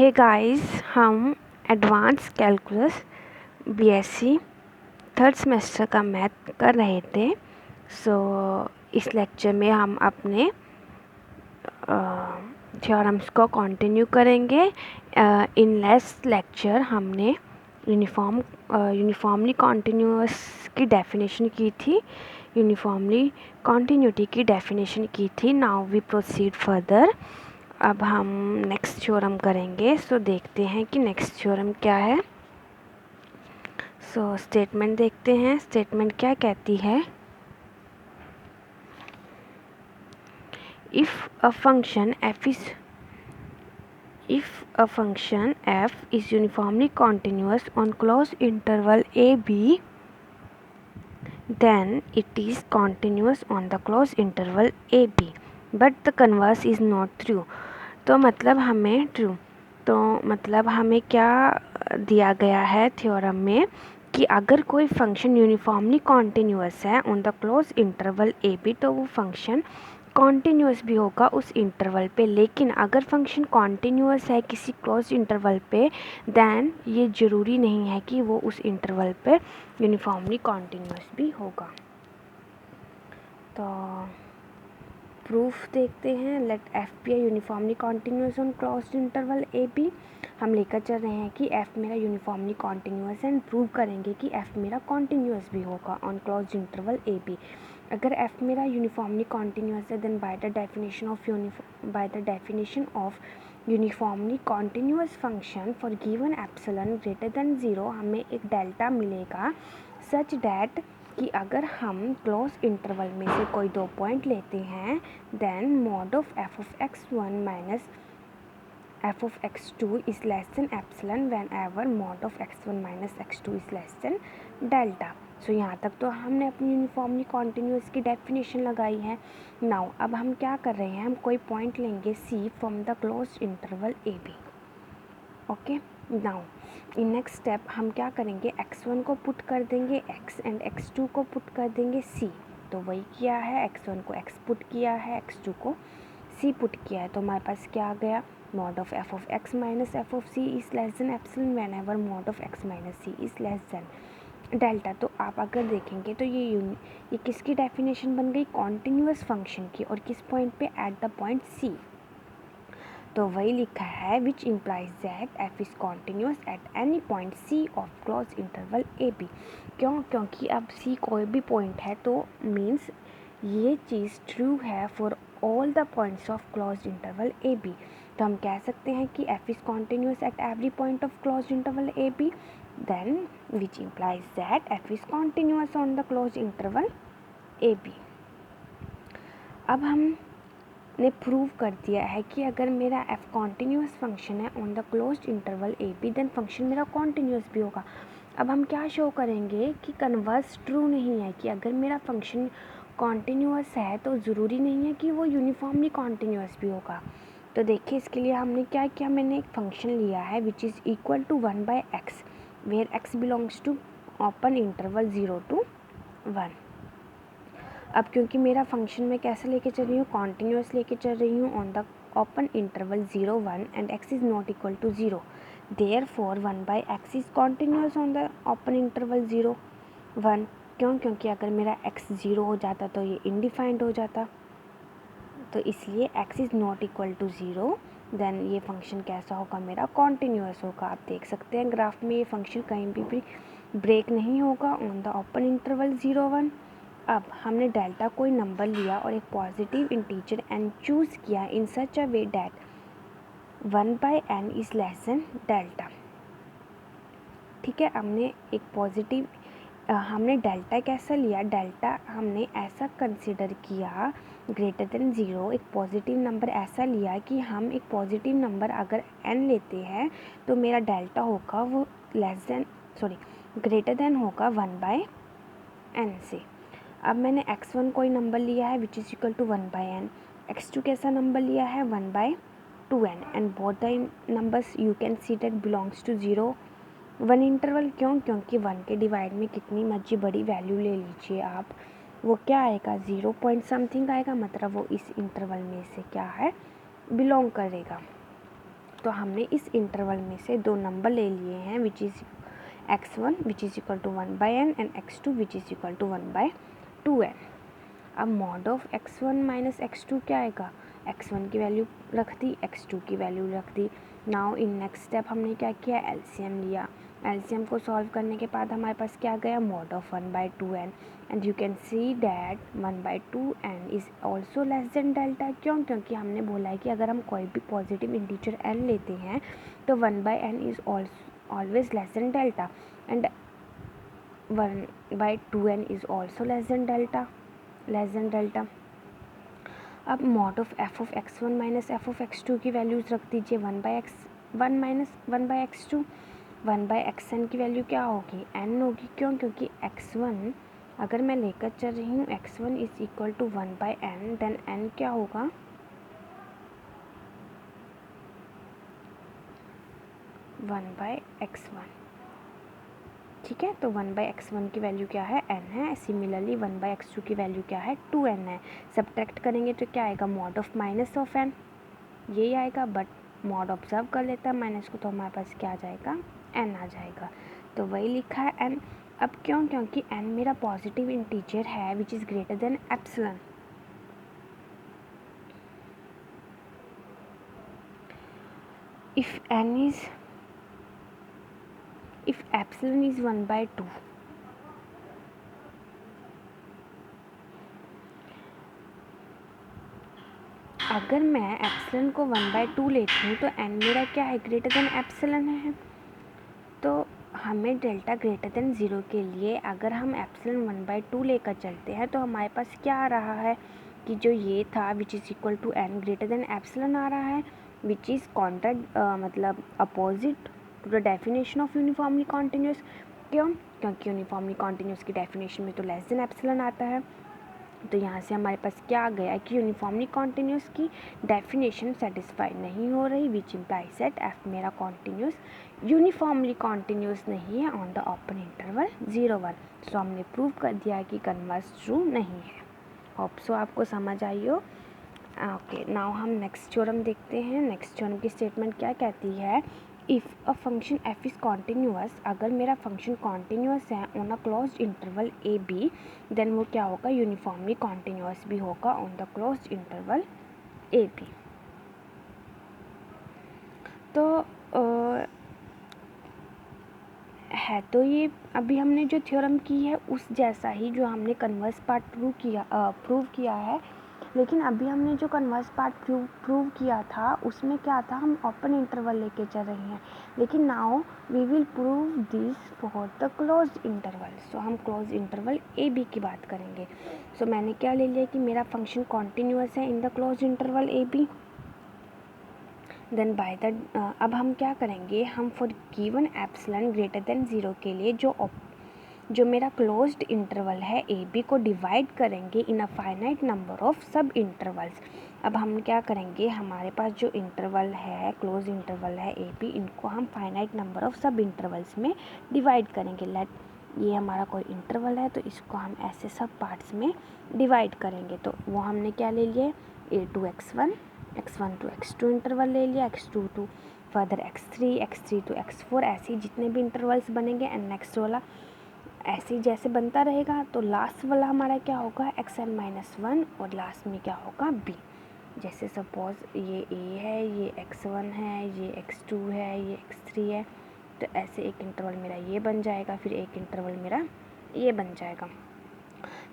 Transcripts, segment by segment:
Hey guys, हम advance calculus BSc third semester का math कर रहे थे। इस लेक्चर में हम अपने थ्योरम्स को कंटिन्यू करेंगे। इन लास्ट लेक्चर हमने यूनिफॉर्मली कॉन्टिन्यूअस की डेफिनेशन की थी, यूनिफॉर्मली कॉन्टिन्यूटी की डेफिनेशन की थी। Now we proceed further. अब हम नेक्स्ट थ्योरम करेंगे। देखते हैं कि नेक्स्ट थ्योरम क्या है। स्टेटमेंट देखते हैं। स्टेटमेंट क्या कहती है? If a function f is uniformly continuous on closed interval a b, then it is continuous on the closed interval a b, but the converse is not true। तो मतलब हमें क्या दिया गया है थ्योरम में कि अगर कोई फंक्शन यूनिफॉर्मली कॉन्टिन्यूअस है on the close interval A B, तो वो फंक्शन कॉन्टिन्यूअस भी होगा उस इंटरवल पे। लेकिन अगर फंक्शन कॉन्टिन्यूअस है किसी क्लोज इंटरवल पे, देन ये ज़रूरी नहीं है कि वो उस इंटरवल पे यूनिफॉर्मली कॉन्टिन्यूअस भी होगा। तो प्रूफ देखते हैं। Let f be uniformly continuous on closed interval A B. हम लेकर चल रहे हैं कि एफ मेरा यूनिफॉर्मली कॉन्टिन्यूअस है, एंड प्रूव करेंगे कि एफ मेरा कॉन्टिन्यूअस भी होगा on closed interval A B. अगर एफ मेरा यूनिफॉर्मली कॉन्टिन्यूअस है, then by the definition of uniformly continuous function for given epsilon greater than 0 हमें एक डेल्टा मिलेगा सच डैट कि अगर हम क्लोज इंटरवल में से कोई दो पॉइंट लेते हैं, then mod of F of x1 minus F of x2 is less than epsilon when ever mod of x1 minus x2 is less than delta. यहाँ तक तो हमने अपनी यूनिफॉर्मली कॉन्टिन्यूअस की डेफिनेशन लगाई है। नाउ अब हम क्या कर रहे हैं, हम कोई पॉइंट लेंगे c from the close interval A B. Okay, now in next step हम क्या करेंगे, x1 को पुट कर देंगे x एंड x2 को पुट कर देंगे c। तो वही किया है, x1 को x पुट किया है, x2 को c पुट किया है। तो हमारे पास क्या आ गया, mod of f of x minus f of c is less than epsilon when ever mod of x minus c is less than delta. तो आप अगर देखेंगे तो ये किसकी डेफिनेशन बन गई, कॉन्टिन्यूअस फंक्शन की, और किस पॉइंट पे, एट द पॉइंट c। तो वही लिखा है which implies that f is continuous at any point C of close interval A B. क्योंकि अब सी कोई भी पॉइंट है, तो मीन्स ये चीज़ ट्रू है for all the points of close interval A B. तो हम कह सकते हैं कि f is continuous at every point of close interval A B, then which implies that f is continuous on the close interval A B. अब हम ने prove कर दिया है कि अगर मेरा f कॉन्टिन्यूअस फंक्शन है on the closed interval A B, then function मेरा कॉन्टिन्यूअस भी होगा। अब हम क्या शो करेंगे कि कन्वर्स ट्रू नहीं है, कि अगर मेरा फंक्शन कॉन्टिन्यूअस है तो ज़रूरी नहीं है कि वो यूनिफॉर्मली कॉन्टिन्यूअस भी होगा। तो देखिए, इसके लिए हमने क्या किया, मैंने एक फंक्शन लिया है which is equal to 1/x, where x belongs to open interval 0 to 1। अब क्योंकि मेरा फंक्शन में कैसे लेके चल रही हूँ, कॉन्टिन्यूअस लेके चल रही हूँ on the open interval 0 1 and x is not equal to 0, therefore 1/x is continuous on the open interval 0 1। क्योंकि अगर मेरा x 0 हो जाता तो ये इनडिफाइंड हो जाता, तो इसलिए x is not equal to 0, then ये फंक्शन कैसा होगा, मेरा कॉन्टिन्यूअस होगा। आप देख सकते हैं ग्राफ में ये फंक्शन कहीं भी ब्रेक नहीं होगा ऑन द ओपन इंटरवल 0 1। अब हमने डेल्टा कोई नंबर लिया और एक पॉजिटिव इंटीजर n चूज़ किया in such a way that 1/n is less than delta. ठीक है, हमने एक पॉजिटिव हमने डेल्टा कैसा लिया, डेल्टा हमने ऐसा कंसिडर किया ग्रेटर देन 0, एक पॉजिटिव नंबर ऐसा लिया कि हम एक पॉजिटिव नंबर अगर n लेते हैं तो मेरा डेल्टा होगा वो ग्रेटर देन होगा 1/n से। अब मैंने x1 कोई नंबर लिया है which is equal to 1/n, x2 कैसा नंबर लिया है 1/2n, and both the numbers you can see that belongs to 0 1 interval. क्योंकि 1 के डिवाइड में कितनी मर्जी बड़ी वैल्यू ले लीजिए आप, वो क्या आएगा 0 पॉइंट समथिंग आएगा, मतलब वो इस इंटरवल में से क्या है, बिलोंग करेगा। तो हमने इस इंटरवल में से दो नंबर ले लिए हैं which is x1 which is equal to 1/n and x2 which is equal to 1/2n। अब mod of x1 minus x2 क्या आएगा, x1 की वैल्यू रख दी, x2 की वैल्यू रख दी। नाउ इन नेक्स्ट स्टेप हमने क्या किया, एलसीएम लिया। एलसीएम को सॉल्व करने के बाद हमारे पास क्या गया, mod of 1/2n and you can see that 1/2n is also less than delta. क्यों, क्योंकि हमने बोला है कि अगर हम कोई भी पॉजिटिव इंटीजर n लेते हैं तो 1/n is always less than delta and 1/2n is also less than delta. अब mod of f of x1 minus f of x2 की वैल्यूज़ रख दीजिए, 1/x1 माइनस 1/x2। 1/xn की वैल्यू क्या होगी, n होगी। क्यों, क्योंकि x1 अगर मैं लेकर चल रही हूँ x1 is equal to 1/n, then n क्या होगा, 1/x1। ठीक है, तो 1/x1 की वैल्यू क्या है, n है। सिमिलरली 1/x2 की वैल्यू क्या है, 2n है। सब्ट्रैक्ट करेंगे तो क्या आएगा, mod of minus of n, यही आएगा। बट मॉड ऑब्जर्व कर लेता है माइनस को, तो हमारे पास क्या आ जाएगा, n आ जाएगा। तो वही लिखा है n। अब क्यों, क्योंकि n मेरा पॉजिटिव इंटीजर है which is greater than epsilon. if epsilon is 1/2, अगर मैं एप्सिलॉन को 1/2 लेती हूँ तो n मेरा क्या है, ग्रेटर देन एप्सिलॉन है। तो हमें डेल्टा ग्रेटर देन 0 के लिए अगर हम एप्सिलॉन 1/2 लेकर चलते हैं तो हमारे पास क्या आ रहा है कि जो ये था which is equal to n greater than epsilon आ रहा है, विच इज़ मतलब opposite to the definition of uniformly continuous. क्यों, क्योंकि यूनिफॉर्मली कॉन्टिन्यूस की डेफिनेशन में तो लेस देन एप्सिलॉन आता है। तो यहाँ से हमारे पास क्या आ गया कि यूनिफॉर्मली कॉन्टिन्यूस की डेफिनेशन सेटिस्फाई नहीं हो रही, विच इम्प्लाइज दैट एफ मेरा कॉन्टिन्यूस यूनिफॉर्मली कॉन्टिन्यूस नहीं है ऑन द ओपन इंटरवल 0-1। सो हमने प्रूव कर दिया कि कन्वर्स ट्रू नहीं है। होप सो आपको समझ आई हो। ओके, नाउ हम नेक्स्ट थ्योरम देखते हैं। नेक्स्ट थ्योरम की स्टेटमेंट क्या कहती है, if a function f is continuous, अगर मेरा फंक्शन कॉन्टीन्यूअस है on a closed interval A B, then वो क्या होगा, यूनिफॉर्मली कॉन्टीन्यूअस भी होगा on the closed interval A B. तो है तो ये अभी हमने जो थ्योरम की है उस जैसा ही जो हमने कन्वर्स पार्ट प्रूव किया है, लेकिन अभी हमने जो कन्वर्स पार्ट प्रूव किया था उसमें क्या था, हम ओपन इंटरवल लेके चल रहे हैं, लेकिन now we will prove this for the closed interval. So हम क्लोज इंटरवल ए बी की बात करेंगे। सो मैंने क्या ले लिया कि मेरा फंक्शन कॉन्टीन्यूअस है in the close interval A B. Then by the अब हम क्या करेंगे, हम for given epsilon greater than 0 के लिए जो मेरा क्लोज्ड इंटरवल है ए बी को डिवाइड करेंगे इन अ फाइनाइट नंबर ऑफ सब इंटरवल्स। अब हम क्या करेंगे, हमारे पास जो इंटरवल है, क्लोज इंटरवल है ए बी, इनको हम फाइनाइट नंबर ऑफ सब इंटरवल्स में डिवाइड करेंगे। लेट ये हमारा कोई इंटरवल है तो इसको हम ऐसे सब पार्ट्स में डिवाइड करेंगे। तो वो हमने क्या ले लिए, a to x1, x1 to x2 interval ले लिया, x2 to further x3 to x4, ऐसे जितने भी इंटरवल्स बनेंगे एंड नेक्स्ट वाला ऐसे ही जैसे बनता रहेगा। तो लास्ट वाला हमारा क्या होगा, xn-1 और लास्ट में क्या होगा b। जैसे सपोज ये a है, ये x1 है, ये x2 है, ये x3 है, तो ऐसे एक इंटरवल मेरा ये बन जाएगा, फिर एक इंटरवल मेरा ये बन जाएगा।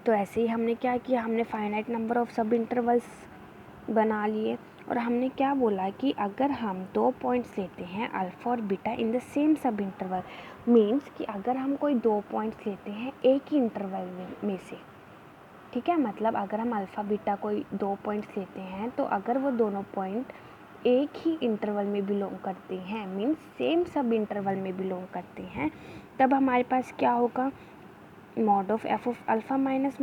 तो ऐसे ही हमने क्या किया, हमने फाइनाइट नंबर ऑफ सब इंटरवल्स बना लिए और हमने क्या बोला कि अगर हम 2 पॉइंट्स लेते हैं अल्फ़ा और beta in the same sub interval, means कि अगर हम कोई 2 पॉइंट्स लेते हैं एक ही इंटरवल में से, ठीक है, मतलब अगर हम अल्फ़ा बीटा कोई 2 पॉइंट्स लेते हैं तो अगर वो दोनों पॉइंट एक ही इंटरवल में बिलोंग करते हैं, मीन्स सेम सब इंटरवल में बिलोंग करते हैं, तब हमारे पास क्या होगा, mod of F of alpha minus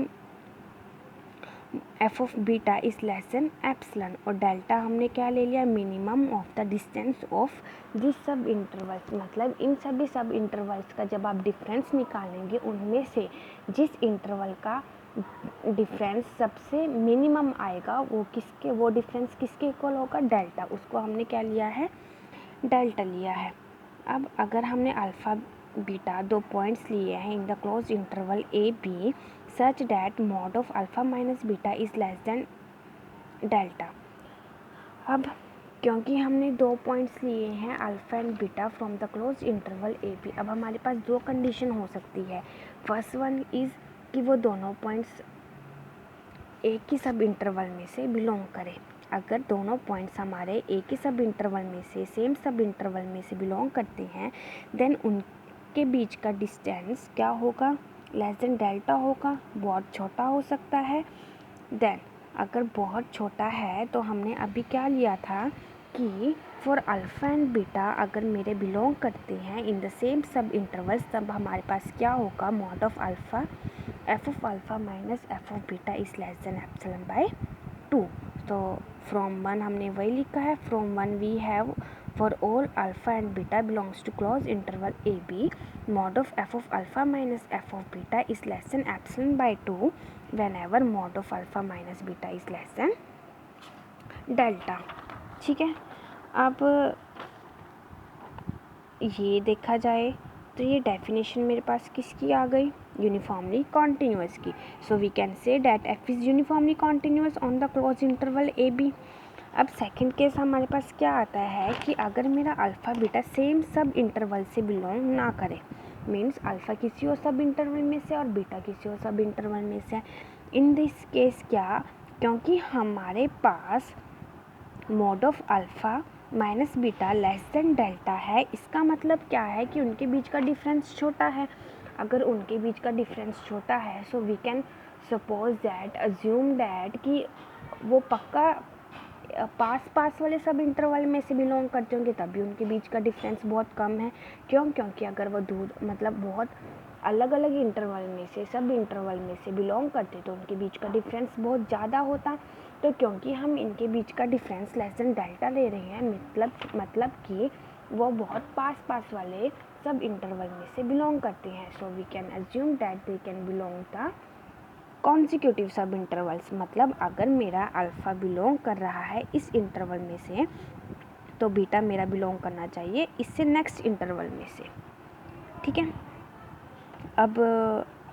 F of beta is less than epsilon. और डेल्टा हमने क्या ले लिया, minimum of the distance of this सब इंटरवल्स। मतलब इन सभी सब इंटरवल्स का जब आप डिफरेंस निकालेंगे, उनमें से जिस इंटरवल का डिफरेंस सबसे मिनिमम आएगा वो डिफरेंस किसके इक्वल होगा, डेल्टा। उसको हमने क्या लिया है, डेल्टा लिया है। अब अगर हमने अल्फ़ा बीटा 2 पॉइंट्स लिए हैं in the close interval A B such that mod of alpha minus beta is less than delta. अब क्योंकि हमने 2 पॉइंट्स लिए हैं alpha and beta from the close interval A B, अब हमारे पास 2 कंडीशन हो सकती है। फर्स्ट वन इज़ कि वो दोनों पॉइंट्स एक ही सब इंटरवल में से बिलोंग करें। अगर दोनों पॉइंट्स हमारे एक ही सब इंटरवल में से सेम सब इंटरवल में से बिलोंग करते हैं देन उनके बीच का डिस्टेंस क्या होगा, लेस देन डेल्टा होगा, बहुत छोटा हो सकता है। देन अगर बहुत छोटा है तो हमने अभी क्या लिया था कि फॉर अल्फ़ा एंड बीटा अगर मेरे बिलोंग करते हैं in the same sub intervals तब हमारे पास क्या होगा, mod of alpha f of alpha minus F of beta is less than epsilon by 2। तो फ्रॉम 1 हमने वही लिखा है, from 1 we have for all alpha and beta belongs to close interval A B mod of F of alpha minus F of beta is less than epsilon by 2 whenever mod of alpha minus beta is less than delta. ठीक है, अब ये देखा जाए तो ये definition मेरे पास किसकी आ गई, यूनिफॉर्मली कॉन्टिन्यूअस की। So we can say that f is uniformly continuous on the close interval A B. अब सेकंड केस हमारे पास क्या आता है कि अगर मेरा alpha beta same sub interval से बिलोंग ना करे, मीन्स अल्फ़ा किसी और सब इंटरवल में से और बीटा किसी और सब इंटरवल में से। इन दिस केस क्या, क्योंकि हमारे पास mod of alpha minus beta less than delta है, इसका मतलब क्या है कि उनके बीच का डिफरेंस छोटा है। अगर उनके बीच का डिफरेंस छोटा है so we can suppose that assume that कि वो पक्का पास पास वाले सब इंटरवल में से बिलोंग करते होंगे, तभी उनके बीच का डिफरेंस बहुत कम है। क्यों, क्योंकि अगर वो दूर मतलब बहुत अलग अलग इंटरवल में से सब इंटरवल में से बिलोंग करते तो उनके बीच का डिफरेंस बहुत ज़्यादा होता। तो क्योंकि हम इनके बीच का डिफरेंस लेस देन डेल्टा ले रहे हैं, मतलब कि वो बहुत पास पास वाले सब इंटरवल में से बिलोंग करते हैं। So we can assume that they can belong the consecutive sub intervals. मतलब अगर मेरा अल्फ़ा बिलोंग कर रहा है इस इंटरवल में से तो बीटा मेरा बिलोंग करना चाहिए इससे नेक्स्ट इंटरवल में से। ठीक है, अब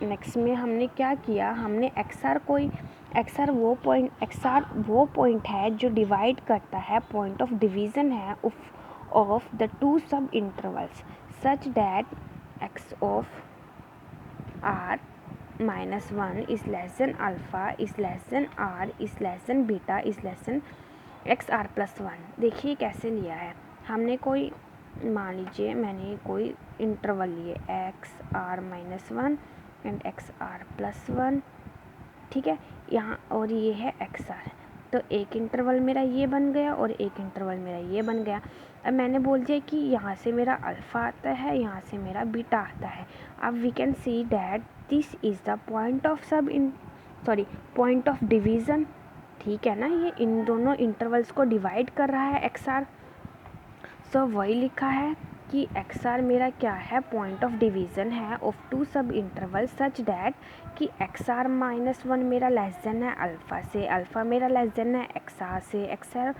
नेक्स्ट में हमने क्या किया, हमने एक्सआर वो पॉइंट है जो डिवाइड करता है, पॉइंट ऑफ डिवीज़न है of the two sub intervals such that x of R -1 is less than alpha is less than r is less than beta is less than xr plus 1। देखिए कैसे लिया है हमने, कोई मान लीजिए मैंने कोई इंटरवल लिए xr-1 एंड xr+1, ठीक है, यहाँ और ये है xr। तो एक इंटरवल मेरा ये बन गया और एक इंटरवल मेरा ये बन गया। अब मैंने बोल दिया कि यहाँ से मेरा अल्फ़ा आता है, यहाँ से मेरा बीटा आता है। अब we can see that this is the point of division. ठीक है ना, ये इन दोनों इंटरवल्स को डिवाइड कर रहा है XR। सो वही लिखा है कि XR मेरा क्या है, पॉइंट ऑफ डिवीज़न है of two sub interval such that कि XR-1 मेरा लेस देन है अल्फ़ा से, अल्फ़ा मेरा लेस देन है XR से, XR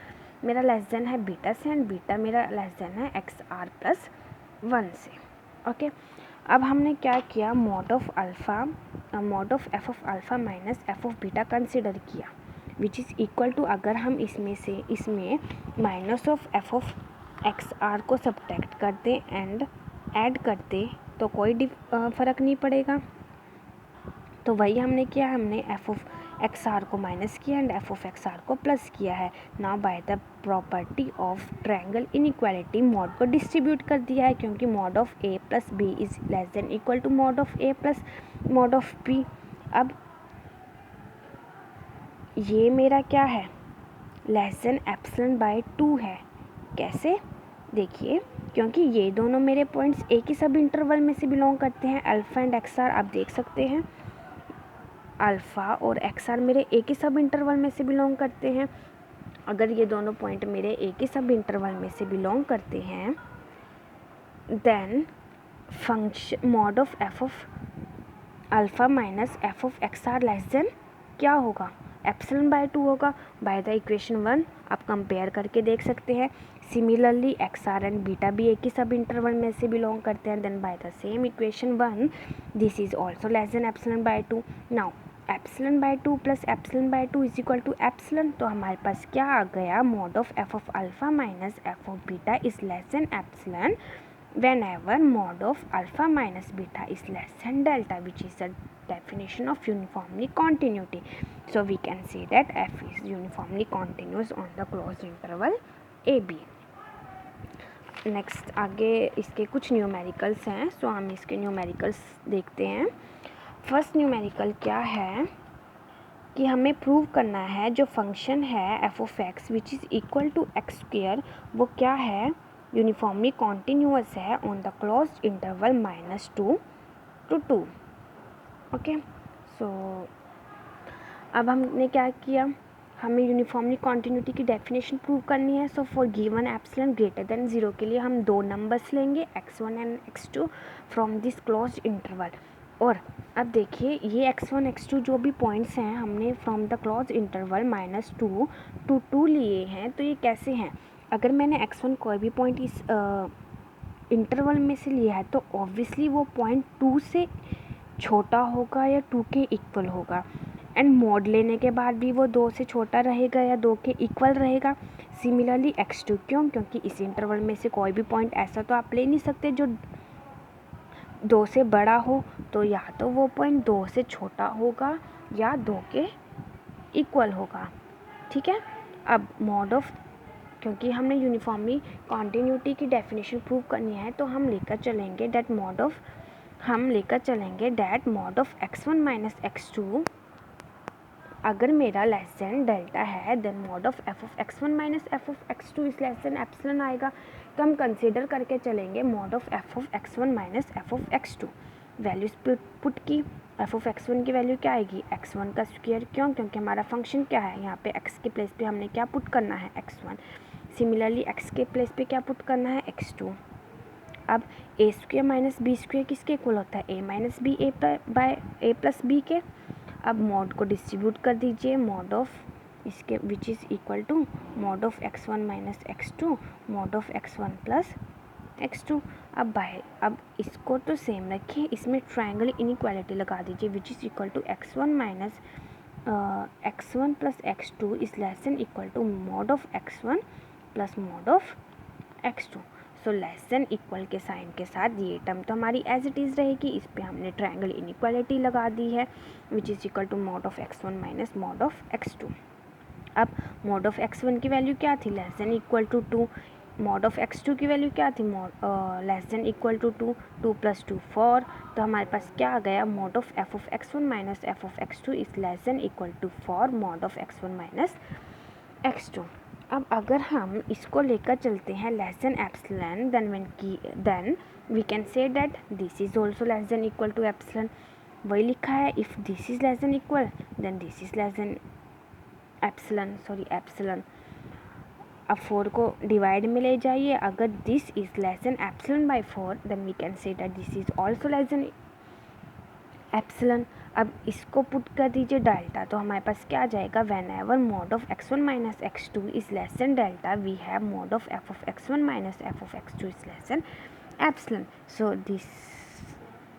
मेरा लेस देन है बीटा से एंड बीटा मेरा लेस देन है XR+1 से। ओके, अब हमने क्या किया, mod of F of alpha minus F of beta consider किया विच इज़ इक्वल टू, अगर हम इसमें minus of F of XR को सब्ट्रैक्ट करते एंड ऐड करते तो कोई फ़र्क नहीं पड़ेगा। तो वही हमने किया, हमने एफ ऑफ XR को माइनस किया एंड एफ ऑफ XR को प्लस किया है। Now by the property of triangle inequality mod को डिस्ट्रीब्यूट कर दिया है, क्योंकि mod of A plus B is less than equal to mod of A plus mod of B। अब ये मेरा क्या है, लेस देन एप्सिलॉन बाय 2 है। कैसे, देखिए, क्योंकि ये दोनों मेरे पॉइंट्स एक ही सब इंटरवल में से बिलोंग करते हैं, अल्फ़ा एंड XR। आप देख सकते हैं अल्फ़ा और XR मेरे एक ही सब इंटरवल में से बिलोंग करते हैं। अगर ये दोनों पॉइंट मेरे एक ही सब इंटरवल में से बिलोंग करते हैं then function mod of F of alpha minus F of XR less than क्या होगा, एप्सिलॉन बाय 2 होगा। बाय द इक्वेशन 1 आप कंपेयर करके देख सकते हैं। Similarly x R and beta भी एक ही सब इंटरवल में से बिलोंग करते हैं। Then by the same equation 1 this is also less than epsilon by 2। Now epsilon by 2 plus epsilon by 2 is equal to epsilon, तो हमारे पास क्या आ गया, mod of F of alpha minus F of beta is less than epsilon whenever mod of alpha minus beta is less than delta, which is the definition of uniformly continuity. So we can say that f is uniformly continuous on the closed interval AB. Next आगे इसके कुछ numericals हैं, सो हम इसके numericals देखते हैं। First numerical क्या है कि हमें प्रूव करना है जो फंक्शन है F of X which is equal to X square, वो क्या है, यूनिफॉर्मली कॉन्टिन्यूअस है on the closed interval -2 to 2। Okay, so अब हमने क्या किया, हमें यूनिफॉर्मली कॉन्टिन्यूटी की डेफिनेशन प्रूव करनी है। So for given epsilon greater than 0 के लिए हम दो नंबर्स लेंगे x1 and x2 from this closed interval. और अब देखिए ये x1 x2 जो भी पॉइंट्स हैं हमने from the close interval -2 to 2 लिए हैं, तो ये कैसे हैं, अगर मैंने x1 कोई भी पॉइंट इस इंटरवल में से लिया है तो ऑब्वियसली वो पॉइंट 2 से छोटा होगा या 2 के इक्वल होगा, एंड मॉड लेने के बाद भी वो 2 से छोटा रहेगा या 2 के इक्वल रहेगा। सिमिलरली x2, क्योंकि इस इंटरवल में से कोई भी पॉइंट ऐसा तो आप ले नहीं सकते जो 2 से बड़ा हो, तो या तो वो पॉइंट 2 से छोटा होगा या 2 के इक्वल होगा। ठीक है, अब मॉड ऑफ, क्योंकि हमने यूनिफॉर्मली कॉन्टिन्यूटी की डेफिनेशन प्रूव करनी है, तो हम लेकर चलेंगे that mod of x1 minus x2 अगर मेरा लेस देन डेल्टा है, then mod of F of x1 minus F of x2 is less than epsilon आएगा। तो हम कंसीडर करके चलेंगे mod of F of x1 minus F of x2। Values put की, F of x1 की value क्या आएगी, x1 का स्क्वायर, क्योंकि हमारा फंक्शन क्या है, यहाँ पे x के प्लेस पे हमने क्या पुट करना है, x1। सिमिलरली x के प्लेस पे क्या पुट करना है, x2। अब A square minus B square किसके इक्वल होता है, a minus B A by A plus B के। अब मॉड को डिस्ट्रीब्यूट कर दीजिए, मॉड ऑफ इसके which is equal to mod of x1 minus x2 mod of x1 plus x2। अब इसको तो सेम रखिए, इसमें ट्रायंगल इनइक्वालिटी लगा दीजिए which is equal to x1 minus x1 plus x2 is less than equal to mod of x1 plus mod of x2। So less than equal के sign के साथ ये टर्म तो हमारी एज इट इज़ रहेगी, इस पे हमने ट्रायंगल इनइक्वालिटी लगा दी है which is equal to mod of x1 minus mod of x2। अब मॉड ऑफ x1 की वैल्यू क्या थी, less than equal to 2, mod of x2 की वैल्यू क्या थी, लेस देन इक्वल टू 2, 2 + 2 4, तो हमारे पास क्या आ गया, mod of F of x1 minus F of x2 is less than equal to 4 mod of x1 minus x2। अब अगर हम इसको लेकर चलते हैं less than epsilon, then we can say that this is also less than equal to epsilon. वही लिखा है, if this is less than equal then this is less than epsilon. अब 4 को डिवाइड में ले जाइए, अगर this is less than epsilon by 4 then we can say that this is also less than epsilon. अब इसको पुट कर दीजिए डेल्टा, तो हमारे पास क्या आ जाएगा, whenever mod of x1 minus x2 is less than delta we have mod of F of x1 minus F of x2 is less than epsilon. So this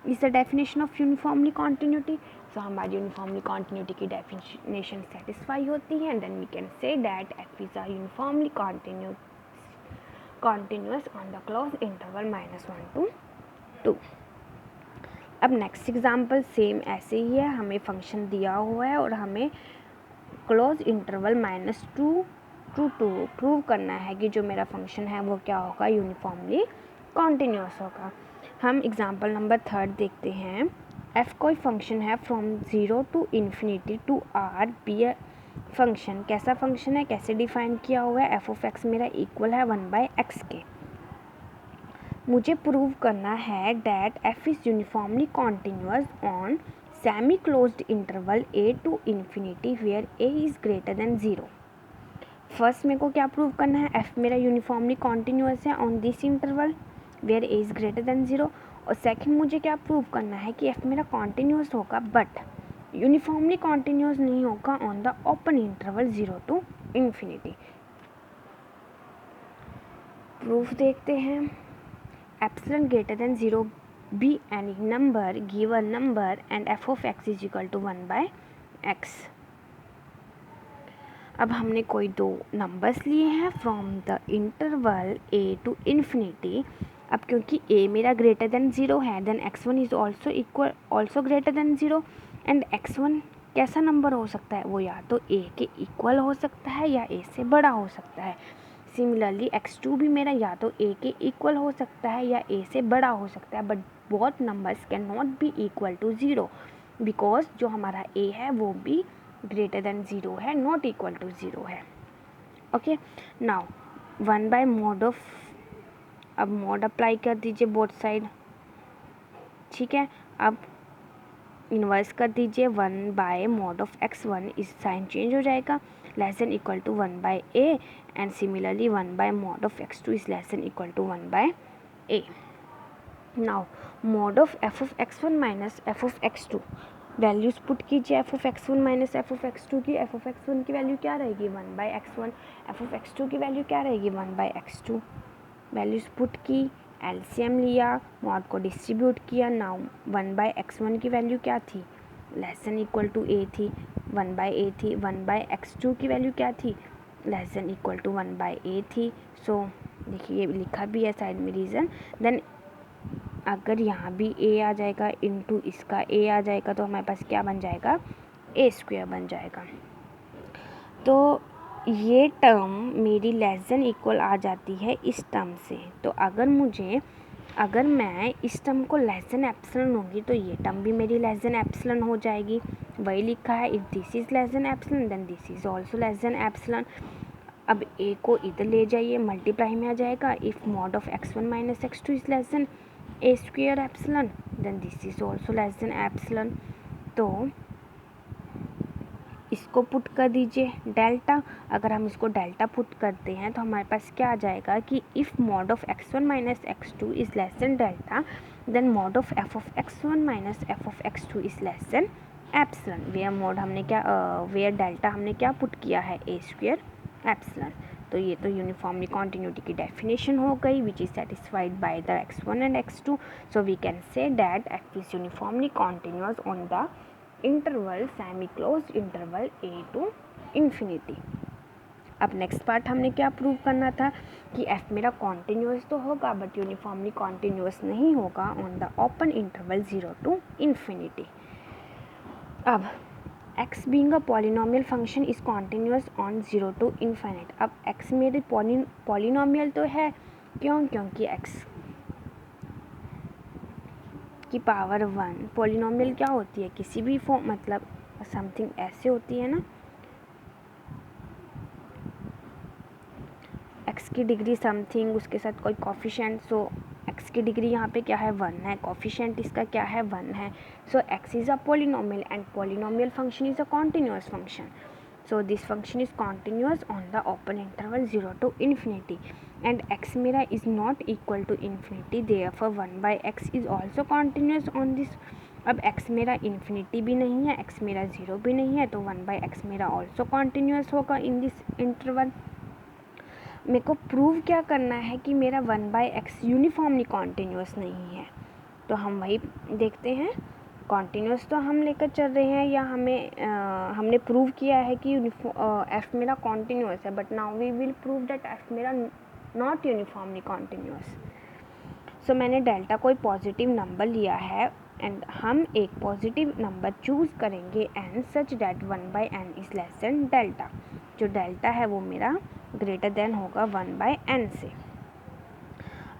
is the definition of uniformly continuity. So हमारी uniformly continuity की definition satisfy होती है, then we can say that F is a uniformly continuous on the close interval -1 to 2। अब next example same ऐसे ही है, हमें function दिया हुआ है और हमें क्लोज इंटरवल -2 to 2 प्रूव करना है कि जो मेरा फंक्शन है वो क्या होगा, यूनिफॉर्मली कॉन्टिन्यूअस होगा। हम एग्जाम्पल नंबर 3 देखते हैं। एफ कोई फंक्शन है from 0 to infinity to r be function, कैसा फंक्शन है, कैसे डिफाइन किया हुआ है, एफ ऑफ एक्स मेरा इक्वल है 1/x के। मुझे प्रूव करना है that f is uniformly continuous on semi closed interval a to infinity where a is greater than 0। First मेरे को क्या प्रूव करना है, एफ मेरा यूनिफॉर्मली कॉन्टिन्यूअस है on this interval where a is greater than 0। और सेकंड मुझे क्या प्रूव करना है कि एफ मेरा कॉन्टिन्यूअस होगा बट यूनिफॉर्मली कॉन्टिन्यूअस नहीं होगा on the open interval 0 to infinity। Proof देखते हैं। Epsilon greater than 0 be any number given number and f of x is equal to 1/x। अब हमने कोई दो नंबर्स लिए हैं from the interval a to infinity. अब क्योंकि a मेरा ग्रेटर देन 0 है then x1 is also greater than 0 and x1 कैसा नंबर हो सकता है, वो या तो a के इक्वल हो सकता है या a से बड़ा हो सकता है। सिमिलरली x2 भी मेरा या तो a के इक्वल हो सकता है या a से बड़ा हो सकता है, but both numbers can not be equal to 0 because जो हमारा a है वो भी ग्रेटर देन 0 है, नॉट इक्वल टू 0 है। ओके, नाउ 1/mod ऑफ, अब मॉड अप्लाई कर दीजिए बोथ साइड, ठीक है। अब इन्वर्स कर दीजिए 1/mod ऑफ x1, इस साइन चेंज हो जाएगा, less than equal to 1/a and similarly 1/mod of x2 is less than equal to 1/a। Now mod of f of x1 minus f of x2, values put कीजिए f of x1 minus f of x2 की। f of x1 की value क्या रहेगी 1/x1, f of x2 की value क्या रहेगी 1/x2। Values put की, LCM लिया, मॉड को डिस्ट्रीब्यूट किया। नाउ 1/x1 की वैल्यू क्या थी, less than equal to a थी, 1/a थी। 1/x2 की वैल्यू क्या थी, less than equal to 1/a थी। सो देखिए लिखा भी है साइड में रीज़न। देन अगर यहाँ भी a आ जाएगा इनटू इसका a आ जाएगा तो हमारे पास क्या बन जाएगा, a² बन जाएगा। तो ये टर्म मेरी लेस देन इक्वल आ जाती है इस टर्म से। तो अगर मैं इस टर्म को लेस देन एप्सिलॉन होंगी तो ये टर्म भी मेरी लेस देन एप्सिलॉन हो जाएगी। वही लिखा है, if this is less than epsilon then this is also less than epsilon. अब a को इधर ले जाइए, मल्टीप्लाई में आ जाएगा। If mod of x1 minus x2 is less than a² epsilon then this is also less than epsilon. तो इसको पुट कर दीजिए डेल्टा। अगर हम इसको डेल्टा पुट करते हैं तो हमारे पास क्या आ जाएगा कि if mod of x1 minus x2 is less than delta then mod of f of x1 minus f of x2 is less than epsilon. Where delta हमने क्या पुट किया है, a² एप्सिलॉन। तो ये तो यूनिफॉर्मली कॉन्टिन्यूटी की definition हो गई which is satisfied by the x1 and x2। So we can say that x is uniformly continuous on the interval semi closed interval a to infinity. अब next part हमने क्या prove करना था कि f मेरा continuous तो होगा but uniformly continuous नहीं होगा on the open interval 0 to infinity. अब x being a polynomial function is continuous on 0 to infinite. अब x मेरे पॉलिनोमियल तो है, क्यों, क्योंकि x की पावर 1 पॉलिनोमियल क्या होती है, किसी भी फॉर्म, मतलब समथिंग ऐसे होती है ना, x की डिग्री समथिंग उसके साथ कोई कोफिशिएंट। सो x की डिग्री यहाँ पे क्या है 1 है, कोफिशिएंट इसका क्या है 1 है। सो x is a polynomial and polynomial function is a continuous function. So this function is continuous on the open interval 0 to infinity and x मेरा is not equal to infinity, therefore 1/x is also continuous on this। अब x मेरा infinity भी नहीं है, x मेरा 0 भी नहीं है, तो 1/x मेरा also continuous होगा in this interval। मेरे को प्रूव क्या करना है कि मेरा 1/x यूनिफॉर्मली कॉन्टिन्यूस नहीं है। तो हम वही देखते हैं, कॉन्टिन्यूस तो हम लेकर चल रहे हैं या हमने प्रूव किया है कि f मेरा कॉन्टिन्यूस है, but now we will prove that f मेरा नॉट यूनिफॉर्मली कॉन्टिन्यूस। सो मैंने डेल्टा कोई पॉजिटिव नंबर लिया है एंड हम एक पॉजिटिव नंबर चूज़ करेंगे and such that 1/n is less than delta. जो डेल्टा है वो मेरा ग्रेटर देन होगा 1/n से।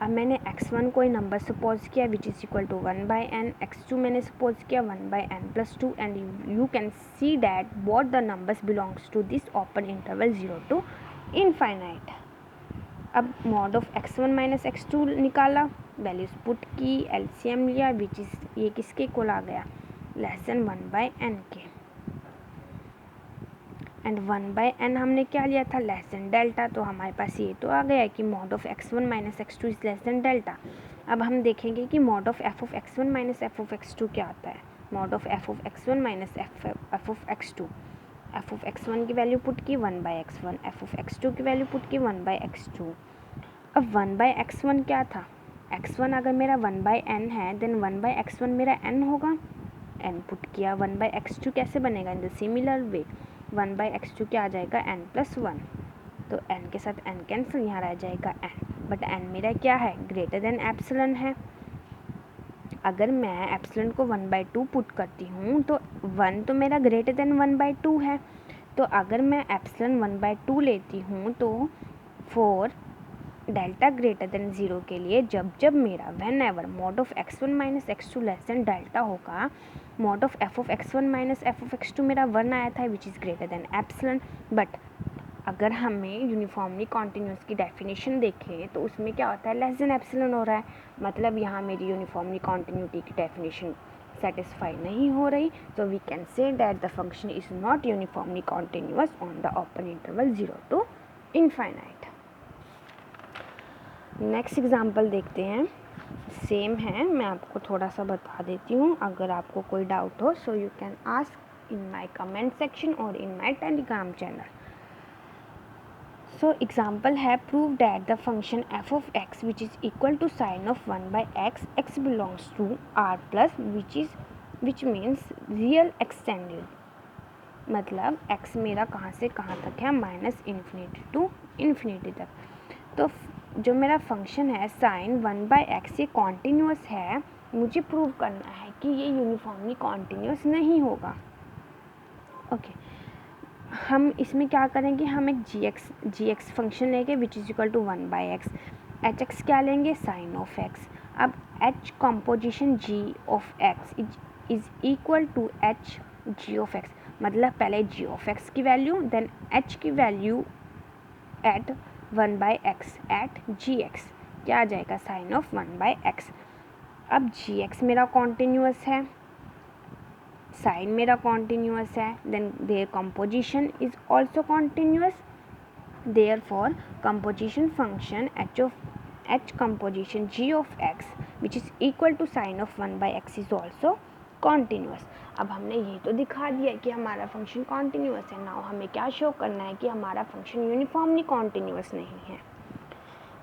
अब मैंने x1 कोई नंबर सपोज किया which is equal to 1/n, x2 मैंने सपोज किया 1/n+2 and you can see that both the numbers belongs to this open interval 0 to infinite. अब mod of x1 minus x2 निकाला, values put की, LCM लिया which is ये किसके equal आ गया, less than 1/n के। And 1/n हमने क्या लिया था, लेस देन डेल्टा। तो हमारे पास ये तो आ गया है कि mod of x1 minus x2 is less than delta. अब हम देखेंगे कि mod of f of x1 minus f of x2 क्या आता है। Mod of f of x1 minus f of x2, f of x1 की वैल्यू पुट की 1/x1, f of x2 की वैल्यू पुट की 1/x2। अब 1/x1 क्या था, x1 अगर मेरा 1/n है देन 1/x1 मेरा n होगा, n पुट किया। 1/x2 कैसे बनेगा, in the similar way 1/x2 क्या आ जाएगा, n+1, तो n के साथ n कैंसिल, यहाँ रह जाएगा n, बट n मेरा क्या है, ग्रेटर देन एप्सिलॉन है। अगर मैं एप्सिलॉन को 1/2 पुट करती हूँ तो 1 तो मेरा ग्रेटर देन 1/2 है, तो अगर मैं एप्सिलॉन 1/2 लेती हूँ तो फॉर डेल्टा ग्रेटर देन 0 के लिए जब मेरा whenever mod of x1 minus x2 less than delta होगा, mod of f of x1 minus f of x2 मेरा 1 आया था which is greater than epsilon. But अगर हमें यूनिफॉर्मली कॉन्टिन्यूस की डेफिनेशन देखें तो उसमें क्या होता है, लेस देन एप्सिलॉन हो रहा है, मतलब यहाँ मेरी यूनिफॉर्मली कॉन्टिन्यूटी की डेफिनेशन सेटिस्फाई नहीं हो रही, तो we can say that the function is not uniformly continuous on the open interval 0 to infinite. Next example देखते हैं, सेम है, मैं आपको थोड़ा सा बता देती हूँ, अगर आपको कोई डाउट हो so you can ask in my comment section और in my Telegram channel. So example है, prove that the function f of x which is equal to sine of 1/x, x belongs to r plus which means real extended, मतलब x मेरा कहाँ से कहाँ तक है, -∞ to infinity तक। तो जो मेरा फंक्शन है साइन 1/x ये कॉन्टीन्यूअस है, मुझे प्रूव करना है कि ये यूनिफॉर्मली कॉन्टीन्यूअस नहीं होगा। ओके, हम इसमें क्या करेंगे, हम एक जी एक्स फंक्शन लेंगे which is equal to 1/x, h x क्या लेंगे, साइन ऑफ x। अब h composition g of x is equal to h g of x, मतलब पहले g ऑफ x की वैल्यू देन h की value at 1/x at gx, क्या आ जाएगा, साइन ऑफ 1/x। अब gx मेरा कॉन्टीन्यूअस है, साइन मेरा कॉन्टीन्यूअस है, then their composition is also continuous, therefore composition function h composition g of x which is equal to sine of 1/x is also continuous. अब हमने ये तो दिखा दिया कि हमारा फंक्शन कॉन्टीन्यूअस है, नाउ हमें क्या शो करना है कि हमारा फंक्शन यूनिफॉर्मली कॉन्टीन्यूअस नहीं है।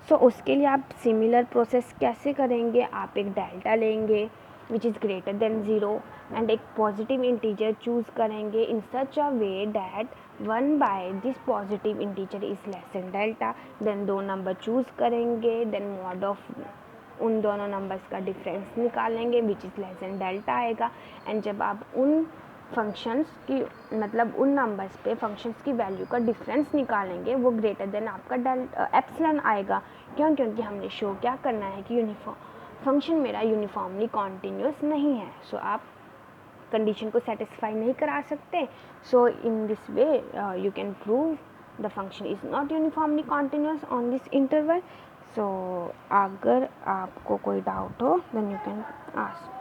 सो उसके लिए आप सिमिलर प्रोसेस कैसे करेंगे, आप एक डेल्टा लेंगे which is greater than 0 and एक पॉजिटिव इंटीजर चूज़ करेंगे in such a way that this positive integer is less than delta, then दो नंबर चूज़ करेंगे, देन मॉड ऑफ उन दोनों नंबर्स का डिफरेंस निकालेंगे which is less than delta आएगा, and जब आप उन फंक्शंस की मतलब उन नंबर्स पे फंक्शंस की वैल्यू का डिफरेंस निकालेंगे वो ग्रेटर देन आपका एप्सिलॉन आएगा। क्यों, क्योंकि हमने शो क्या करना है कि फंक्शन मेरा यूनिफॉर्मली कॉन्टीन्यूअस नहीं है, सो आप कंडीशन को सेटिस्फाई नहीं करा सकते। So in this way you can prove the function is not uniformly continuous on this interval. So अगर आपको कोई डाउट हो देन यू कैन आस्क।